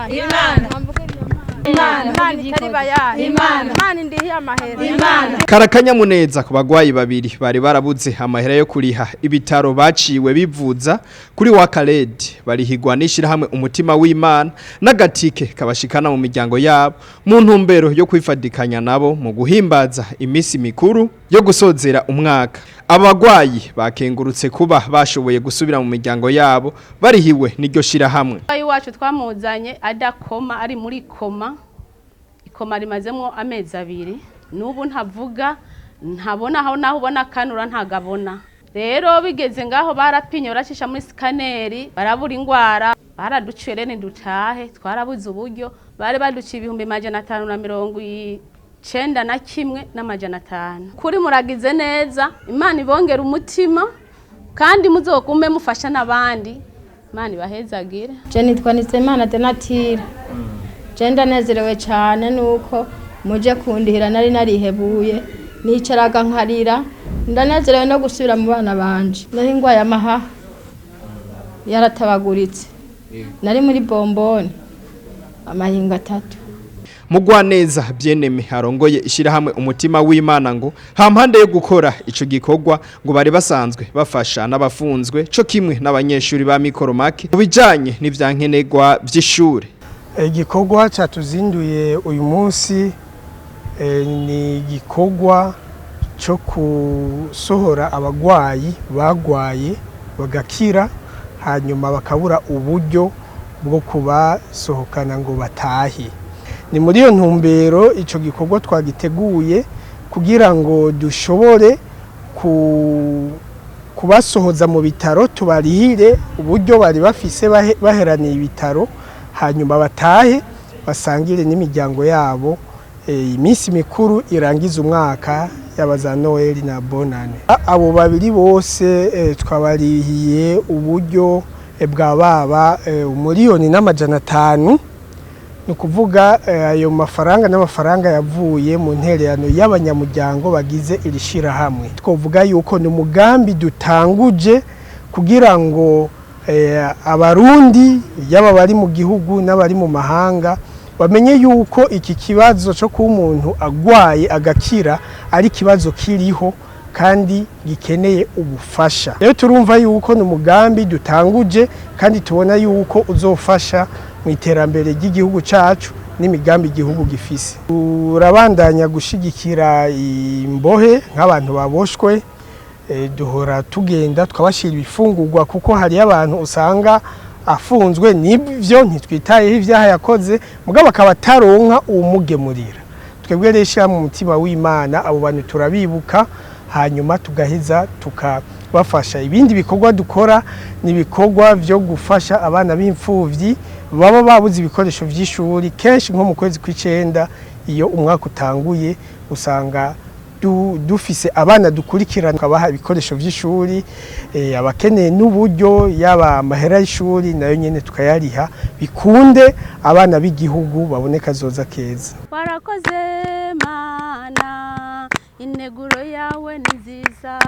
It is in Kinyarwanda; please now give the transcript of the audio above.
bayahe Imana itari bayahe Imana indihi amahera Imana. Karakanyamuneza ku bagwayi babiri bari barabuze amahera yo kuriha ibitaro baciwe bivuza kuri Wakaredi barihigwa nishira hamwe umutima w'Imana n'agatike kabashikana mu miryango yabo mu ntumbero yo kwifadikanya nabo mu guhimbaza imisi mikuru yo gusozera umwaka. Abagwayi bakengurutse kuba bashoboye gusubira mu miryango yabo barihiwe n'iryo shira hamwe. Ayi wacu twamuzanye adakoma ari muri koma. Ikoma rimazemo amezi 2 nubu ntavuga ntabona aho naho ubona kanura ntagabona. Rero bigeze ngaho barapinye baracisha muri scanner barabura ingwara baraducire ne dutahe twarabuze uburyo bari baduciye 591 kuri muragize neza Imana ibongera umutima kandi muzokume mufasha nabandi Imana ibahezagire. Je nitwa Nitsemana Donatira. Je ndanezerewe cyane nuko muje kundihira nari narihebuye nicaraga nkarira ndanezerewe no gusubira mu bana banje. Nari ngwaye amaha yaratabaguritse nari muri bomboni amahinga 3. Mugwaneza Byeneme arongoye ishira hamwe umutima w'Imana ngo hampande yo gukora ico gikorwa ngo bari basanzwe bafasha n'abafunzwe co kimwe n'abanyeshuri ba mikoromake ubijanye n'ivyankenegwa vy'ishure. Igikorwa cyatuzinduye uyu munsi ni igikorwa cyo kusohora abagwayi bagwaye bagakira hanyuma bakabura uburyo bwo kubasohokana ngo batahe. Ni muri iyo ntumbero ico gikorwa twagiteguye kugira ngo dushobore kubasohoza mu bitaro tubarihire uburyo bari bafise baheraniye ibitaro hanyuma batahe basangire n'imiryango yabo iminsi mikuru irangiza umwaka yabaza Noel na Bonane. Abo babiri bose twabarihiye uburyo bwa baba 1,500,000 nukuvuga ayo mafaranga n'amafaranga yavuye mu ntererano y'abanyamuryango bagize irishira hamwe. Twovuga yuko ni umugambi dutanguje kugira ngo abarundi yaba bari mu gihugu n'abari mu mahanga bamenye yuko iki kibazo cyo kuba umuntu agwaye agakira ari kibazo kiriho kandi gikeneye ubufasha. Rero turumva yuko ni umugambi dutanguje kandi tubona yuko uzofasha mu iterambere ry'igihugu cacu n'imigambi igihugu gifise. Urabandanya gushigikira imbohe nk'abantu baboshwe duhora tugenda twabashira ibifungurwa kuko hari abantu usanga afunzwe nibyo ntitwitayeho ivyaha yakoze mugabo akabataronka umugemurira. Twebwe resha mu mutima w'Imana abo bantu turabibuka hanyuma tugaheza tukabafasha. Ibindi bikorwa dukora ni bikorwa byo gufasha abana b'imfuvyi baba babuze ibikoresho vy'ishuri kenshi nko mu kwezi kw'icenda iyo umwaka utanguye usanga dufise abana dukurikirana kabaha ibikoresho vy'ishuri abakeneye n'uburyo yaba amahera y'ishuri nayo nyene tukayariha bikunde abana b'igihugu baboneka zoza keza. Warakoze Mana ineguro yawe ni nziza.